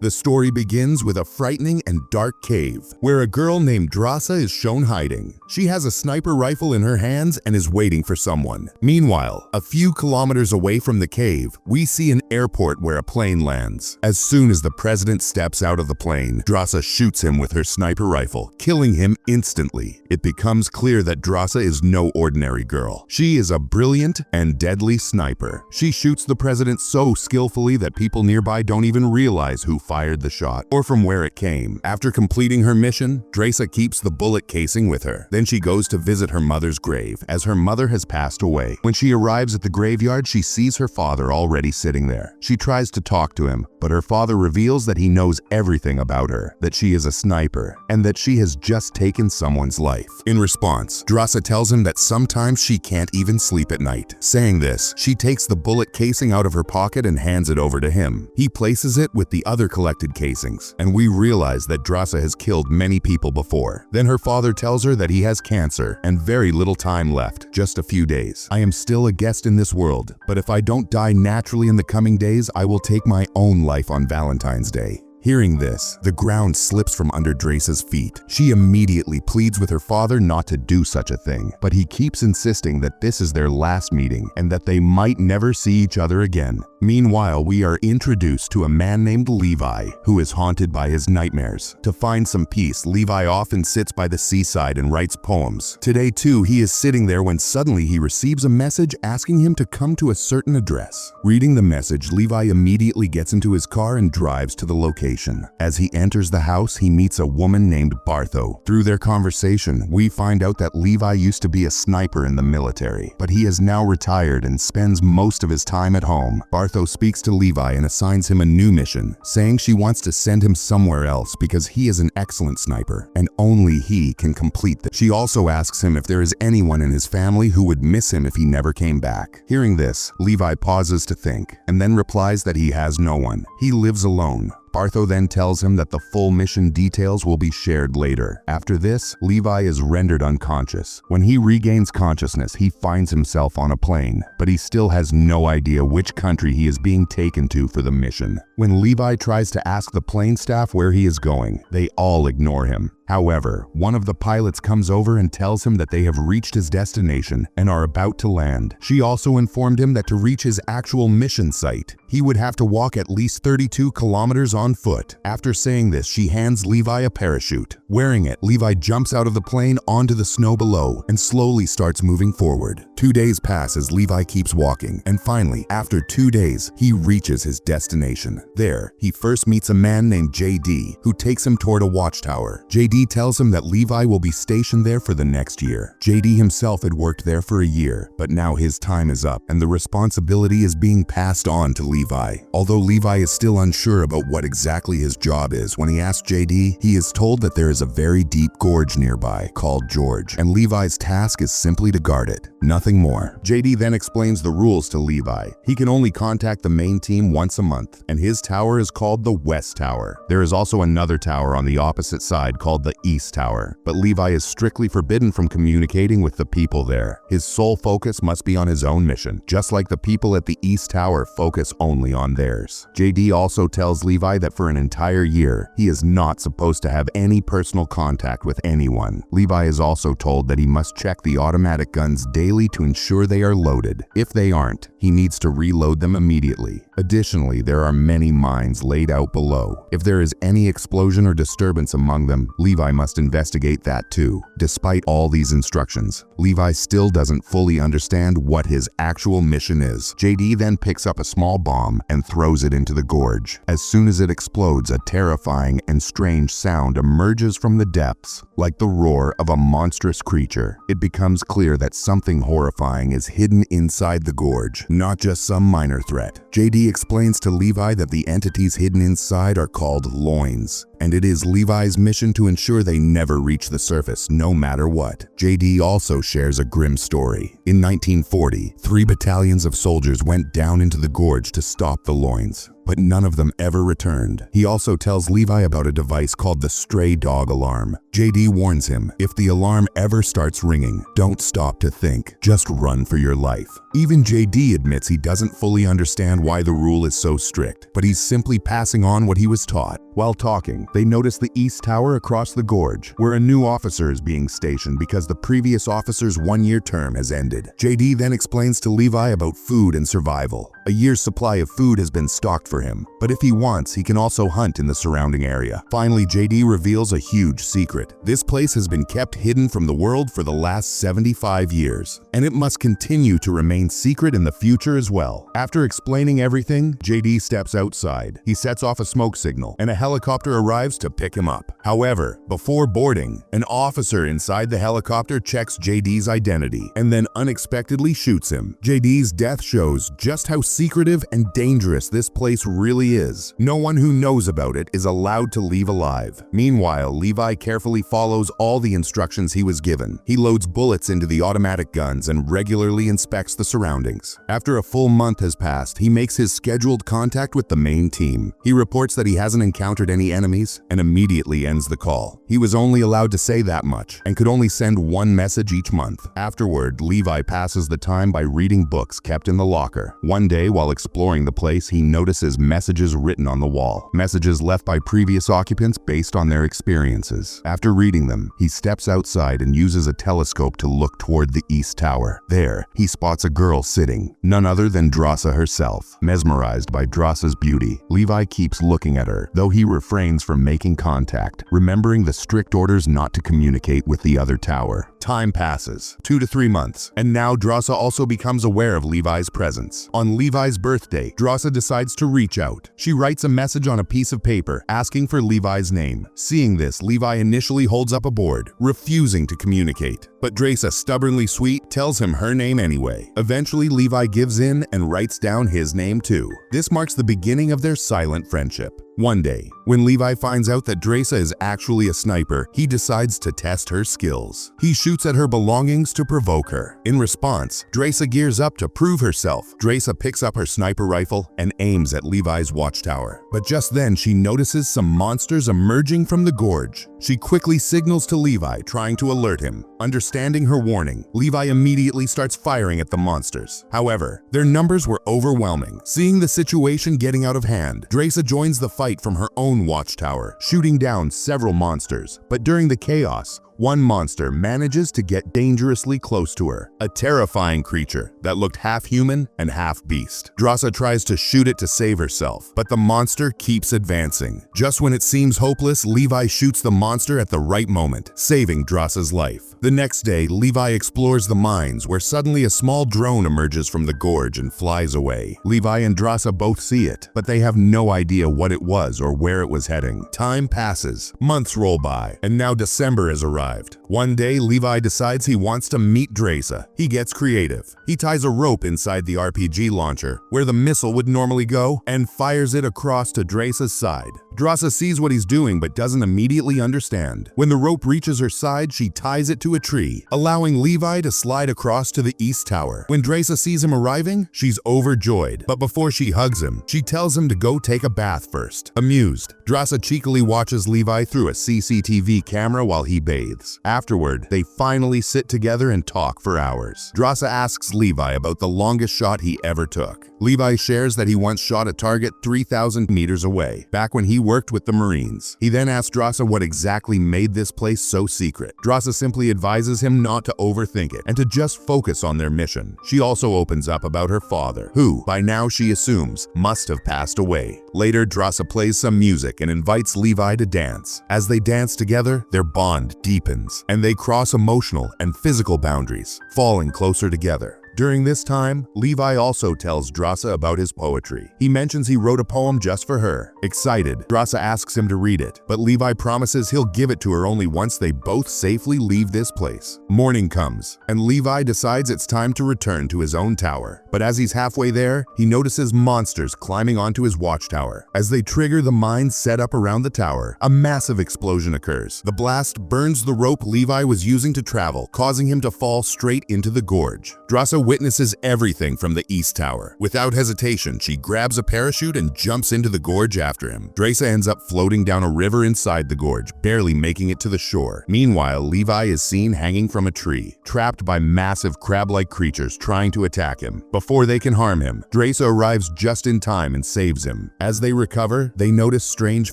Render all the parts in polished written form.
The story begins with a frightening and dark cave, where a girl named Drasa is shown hiding. She has a sniper rifle in her hands and is waiting for someone. Meanwhile, a few kilometers away from the cave, we see an airport where a plane lands. As soon as the president steps out of the plane, Drasa shoots him with her sniper rifle, killing him instantly. It becomes clear that Drasa is no ordinary girl. She is a brilliant and deadly sniper. She shoots the president so skillfully that people nearby don't even realize who fired the shot or from where it came. After completing her mission, Drasa keeps the bullet casing with her. Then she goes to visit her mother's grave, as her mother has passed away. When she arrives at the graveyard, she sees her father already sitting there. She tries to talk to him, but her father reveals that he knows everything about her, that she is a sniper, and that she has just taken someone's life. In response, Drasa tells him that sometimes she can't even sleep at night. Saying this, she takes the bullet casing out of her pocket and hands it over to him. He places it with the other collected casings, and we realize that Drasa has killed many people before. Then her father tells her that he has cancer and very little time left, just a few days. I am still a guest in this world, but if I don't die naturally in the coming days, I will take my own life on Valentine's Day. Hearing this, the ground slips from under Drasa's feet. She immediately pleads with her father not to do such a thing, but he keeps insisting that this is their last meeting and that they might never see each other again. Meanwhile, we are introduced to a man named Levi, who is haunted by his nightmares. To find some peace, Levi often sits by the seaside and writes poems. Today too, he is sitting there when suddenly he receives a message asking him to come to a certain address. Reading the message, Levi immediately gets into his car and drives to the location. As he enters the house, he meets a woman named Bartho. Through their conversation, we find out that Levi used to be a sniper in the military, but he is now retired and spends most of his time at home. Bartho speaks to Levi and assigns him a new mission, saying she wants to send him somewhere else because he is an excellent sniper, and only he can complete that. She also asks him if there is anyone in his family who would miss him if he never came back. Hearing this, Levi pauses to think, and then replies that he has no one. He lives alone. Bartho then tells him that the full mission details will be shared later. After this, Levi is rendered unconscious. When he regains consciousness, he finds himself on a plane, but he still has no idea which country he is being taken to for the mission. When Levi tries to ask the plane staff where he is going, they all ignore him. However, one of the pilots comes over and tells him that they have reached his destination and are about to land. She also informed him that to reach his actual mission site, he would have to walk at least 32 kilometers on foot. After saying this, she hands Levi a parachute. Wearing it, Levi jumps out of the plane onto the snow below and slowly starts moving forward. 2 days pass as Levi keeps walking, and finally, after 2 days, he reaches his destination. There, he first meets a man named JD, who takes him toward a watchtower. JD tells him that Levi will be stationed there for the next year. JD himself had worked there for a year, but now his time is up and the responsibility is being passed on to Levi. Although Levi is still unsure about what exactly his job is, when he asks JD, he is told that there is a very deep gorge nearby called Gorge, and Levi's task is simply to guard it, nothing more. JD then explains the rules to Levi. He can only contact the main team once a month, and his tower is called the West Tower. There is also another tower on the opposite side called the East Tower, but Levi is strictly forbidden from communicating with the people there. His sole focus must be on his own mission, just like the people at the East Tower focus only on theirs. JD also tells Levi that for an entire year, he is not supposed to have any personal contact with anyone. Levi is also told that he must check the automatic guns daily to ensure they are loaded. If they aren't, he needs to reload them immediately. Additionally, there are many mines laid out below. If there is any explosion or disturbance among them, Levi must investigate that too. Despite all these instructions, Levi still doesn't fully understand what his actual mission is. JD then picks up a small bomb and throws it into the gorge. As soon as it explodes, a terrifying and strange sound emerges from the depths, like the roar of a monstrous creature. It becomes clear that something horrifying is hidden inside the gorge, not just some minor threat. JD explains to Levi that the entities hidden inside are called loins, and it is Levi's mission to ensure they never reach the surface, no matter what. JD also shares a grim story. In 1940, 3 battalions of soldiers went down into the gorge to stop the loins. but none of them ever returned. He also tells Levi about a device called the stray dog alarm. JD warns him, if the alarm ever starts ringing, don't stop to think, just run for your life. Even JD admits he doesn't fully understand why the rule is so strict, but he's simply passing on what he was taught. While talking, they notice the East Tower across the gorge, where a new officer is being stationed because the previous officer's one-year term has ended. JD then explains to Levi about food and survival. A year's supply of food has been stocked for him, but if he wants, he can also hunt in the surrounding area. Finally, JD reveals a huge secret. This place has been kept hidden from the world for the last 75 years, and it must continue to remain secret in the future as well. After explaining everything, JD steps outside. He sets off a smoke signal, and a helicopter arrives to pick him up. However, before boarding, an officer inside the helicopter checks JD's identity and then unexpectedly shoots him. JD's death shows just how secretive and dangerous this place really is. No one who knows about it is allowed to leave alive. Meanwhile, Levi carefully follows all the instructions he was given. He loads bullets into the automatic guns and regularly inspects the surroundings. After a full month has passed, he makes his scheduled contact with the main team. He reports that he hasn't encountered any enemies and immediately ends the call. He was only allowed to say that much and could only send one message each month. Afterward, Levi passes the time by reading books kept in the locker. One day, while exploring the place, he notices messages written on the wall. Messages left by previous occupants based on their experiences. After reading them, he steps outside and uses a telescope to look toward the East Tower. There, he spots a girl sitting, none other than Drasa herself. Mesmerized by Drasa's beauty, Levi keeps looking at her, though he refrains from making contact, remembering the strict orders not to communicate with the other tower. Time passes, 2 to 3 months, and now Drasa also becomes aware of Levi's presence. On Levi's birthday, Drasa decides to reach out. She writes a message on a piece of paper, asking for Levi's name. Seeing this, Levi initially holds up a board, refusing to communicate. But Drasa, stubbornly sweet, tells him her name anyway. Eventually, Levi gives in and writes down his name too. This marks the beginning of their silent friendship. One day, when Levi finds out that Drasa is actually a sniper, he decides to test her skills. He shoots at her belongings to provoke her. In response, Drasa gears up to prove herself. Drasa picks up her sniper rifle and aims at Levi's watchtower. But just then, she notices some monsters emerging from the gorge. She quickly signals to Levi, trying to alert him. Understanding her warning, Levi immediately starts firing at the monsters. However, their numbers were overwhelming. Seeing the situation getting out of hand, Drasa joins the fight from her own watchtower, shooting down several monsters. But during the chaos, one monster manages to get dangerously close to her, a terrifying creature that looked half human and half beast. Drasa tries to shoot it to save herself, but the monster keeps advancing. Just when it seems hopeless, Levi shoots the monster at the right moment, saving Drasa's life. The next day, Levi explores the mines, where suddenly a small drone emerges from the gorge and flies away. Levi and Drasa both see it, but they have no idea what it was or where it was heading. Time passes, months roll by, and now December has arrived. One day, Levi decides he wants to meet Drasa. He gets creative. He ties a rope inside the RPG launcher, where the missile would normally go, and fires it across to Drasa's side. Drasa sees what he's doing but doesn't immediately understand. When the rope reaches her side, she ties it to a tree, allowing Levi to slide across to the East Tower. When Drasa sees him arriving, she's overjoyed, but before she hugs him, she tells him to go take a bath first. Amused, Drasa cheekily watches Levi through a CCTV camera while he bathes. Afterward, they finally sit together and talk for hours. Drasa asks Levi about the longest shot he ever took. Levi shares that he once shot a target 3,000 meters away, back when he worked with the Marines. He then asks Drasa what exactly made this place so secret. Drasa simply advises him not to overthink it and to just focus on their mission. She also opens up about her father, who, by now she assumes, must have passed away. Later, Drasa plays some music and invites Levi to dance. As they dance together, their bond deepens, and they cross emotional and physical boundaries, falling closer together. During this time, Levi also tells Drasa about his poetry. He mentions he wrote a poem just for her. Excited, Drasa asks him to read it, but Levi promises he'll give it to her only once they both safely leave this place. Morning comes, and Levi decides it's time to return to his own tower. But as he's halfway there, he notices monsters climbing onto his watchtower. As they trigger the mines set up around the tower, a massive explosion occurs. The blast burns the rope Levi was using to travel, causing him to fall straight into the gorge. Drasa witnesses everything from the East Tower. Without hesitation, she grabs a parachute and jumps into the gorge after him. Draca ends up floating down a river inside the gorge, barely making it to the shore. Meanwhile, Levi is seen hanging from a tree, trapped by massive crab-like creatures trying to attack him. Before they can harm him, Draca arrives just in time and saves him. As they recover, they notice strange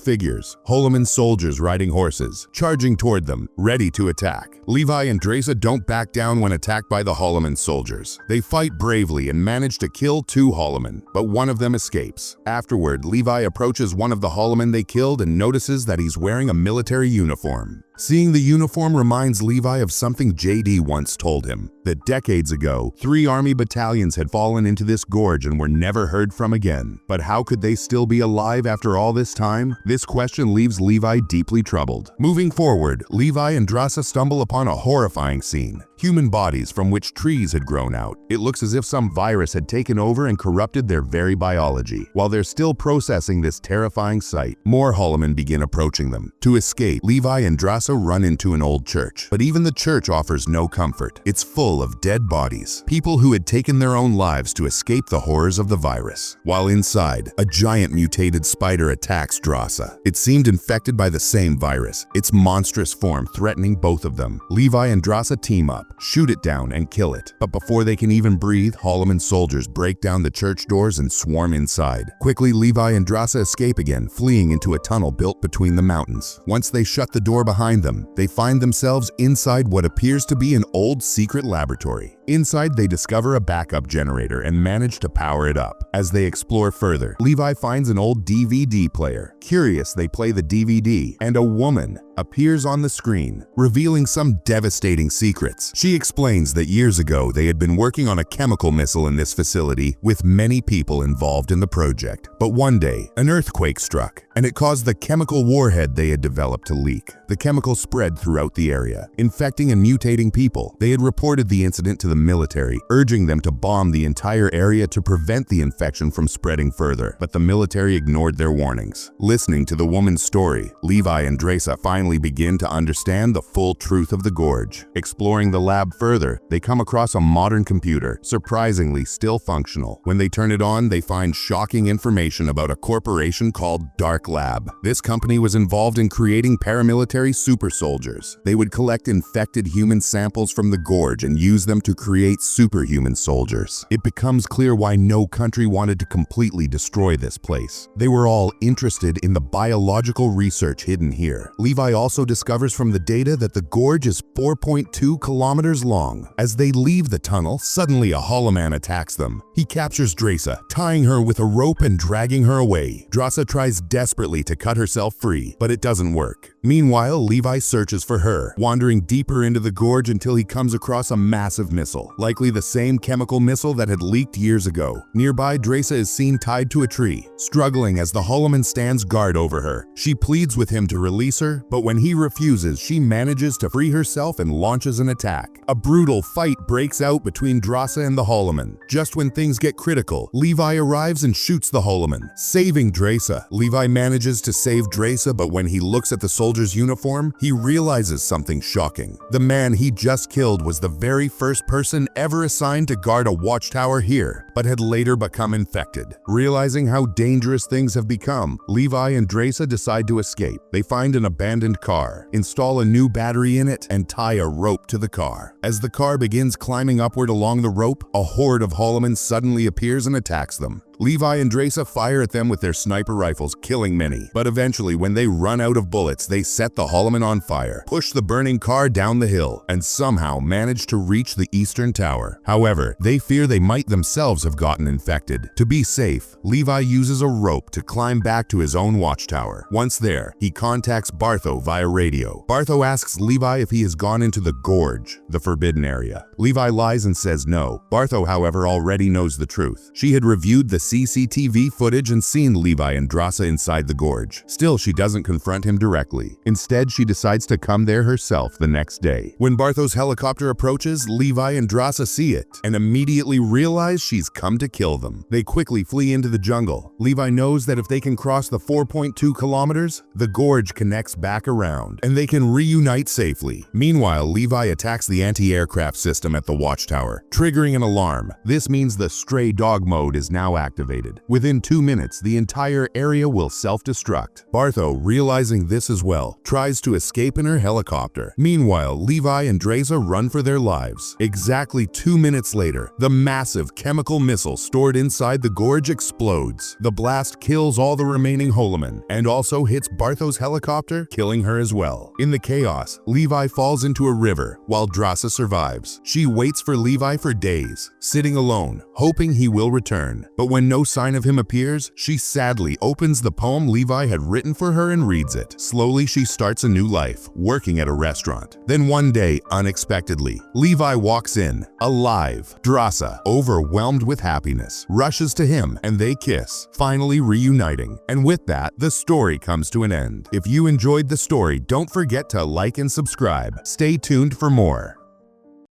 figures, Holoman soldiers riding horses, charging toward them, ready to attack. Levi and Draca don't back down when attacked by the Holoman soldiers. They fight bravely and manage to kill 2 Holoman, but one of them escapes. Afterward, Levi approaches one of the Holoman they killed and notices that he's wearing a military uniform. Seeing the uniform reminds Levi of something JD once told him, that decades ago, 3 army battalions had fallen into this gorge and were never heard from again. But how could they still be alive after all this time? This question leaves Levi deeply troubled. Moving forward, Levi and Draca stumble upon a horrifying scene. Human bodies from which trees had grown out. It looks as if some virus had taken over and corrupted their very biology. While they're still processing this terrifying sight, more Holoman begin approaching them. To escape, Levi and Draca run into an old church. But even the church offers no comfort. It's full of dead bodies, people who had taken their own lives to escape the horrors of the virus. While inside, a giant mutated spider attacks Draca. It seemed infected by the same virus, its monstrous form threatening both of them. Levi and Draca team up, shoot it down and kill it. But before they can even breathe, Holoman soldiers break down the church doors and swarm inside. Quickly, Levi and Draca escape again, fleeing into a tunnel built between the mountains. Once they shut the door behind them, they find themselves inside what appears to be an old secret laboratory. Inside, they discover a backup generator and manage to power it up. As they explore further, Levi finds an old DVD player. Curious, they play the DVD, and a woman appears on the screen, revealing some devastating secrets. She explains that years ago they had been working on a chemical missile in this facility with many people involved in the project. But one day, an earthquake struck, and it caused the chemical warhead they had developed to leak. The chemical spread throughout the area, infecting and mutating people. They had reported the incident to the military, urging them to bomb the entire area to prevent the infection from spreading further. But the military ignored their warnings. Listening to the woman's story, Levi and Draca finally begin to understand the full truth of the gorge. Exploring the lab further, they come across a modern computer, surprisingly still functional. When they turn it on, they find shocking information about a corporation called Dark Lab. This company was involved in creating paramilitary super soldiers. They would collect infected human samples from the gorge and use them to create superhuman soldiers. It becomes clear why no country wanted to completely destroy this place. They were all interested in the biological research hidden here. Levi also discovers from the data that the gorge is 4.2 kilometers long. As they leave the tunnel, suddenly a Holoman attacks them. He captures Draca, tying her with a rope and dragging her away. Draca tries desperately to cut herself free, but it doesn't work. Meanwhile, Levi searches for her, wandering deeper into the gorge until he comes across a massive missile, likely the same chemical missile that had leaked years ago. Nearby, Draca is seen tied to a tree, struggling as the Holoman stands guard over her. She pleads with him to release her, but when he refuses, she manages to free herself and launches an attack. A brutal fight breaks out between Draca and the Holoman. Just when things get critical, Levi arrives and shoots the Holoman, saving Draca. Levi manages to save Draca, but when he looks at the soldier's uniform, he realizes something shocking. The man he just killed was the very first person ever assigned to guard a watchtower here, but had later become infected. Realizing how dangerous things have become, Levi and Draca decide to escape. They find an abandoned car, install a new battery in it, and tie a rope to the car. As the car begins climbing upward along the rope, a horde of Holomans suddenly appears and attacks them. Levi and Draca fire at them with their sniper rifles, killing many. But eventually, when they run out of bullets, they set the Holoman on fire, push the burning car down the hill, and somehow manage to reach the eastern tower. However, they fear they might themselves have gotten infected. To be safe, Levi uses a rope to climb back to his own watchtower. Once there, he contacts Bartho via radio. Bartho asks Levi if he has gone into the Gorge, the forbidden area. Levi lies and says no. Bartho, however, already knows the truth. She had reviewed the CCTV footage and seen Levi and Drasa inside the gorge. Still, she doesn't confront him directly. Instead, she decides to come there herself the next day. When Bartho's helicopter approaches, Levi and Drasa see it and immediately realize she's come to kill them. They quickly flee into the jungle. Levi knows that if they can cross the 4.2 kilometers, the gorge connects back around and they can reunite safely. Meanwhile, Levi attacks the anti-aircraft system at the watchtower, triggering an alarm. This means the stray dog mode is now activated. Within 2 minutes, the entire area will self-destruct. Bartho, realizing this as well, tries to escape in her helicopter. Meanwhile, Levi and Drasa run for their lives. Exactly 2 minutes later, the massive chemical missile stored inside the gorge explodes. The blast kills all the remaining Holomen and also hits Bartho's helicopter, killing her as well. In the chaos, Levi falls into a river while Drasa survives. She waits for Levi for days, sitting alone, hoping he will return. But when no sign of him appears, she sadly opens the poem Levi had written for her and reads it. Slowly, she starts a new life, working at a restaurant. Then one day, unexpectedly, Levi walks in, alive. Drasa, overwhelmed with happiness, rushes to him and they kiss, finally reuniting. And with that, the story comes to an end. If you enjoyed the story, don't forget to like and subscribe. Stay tuned for more.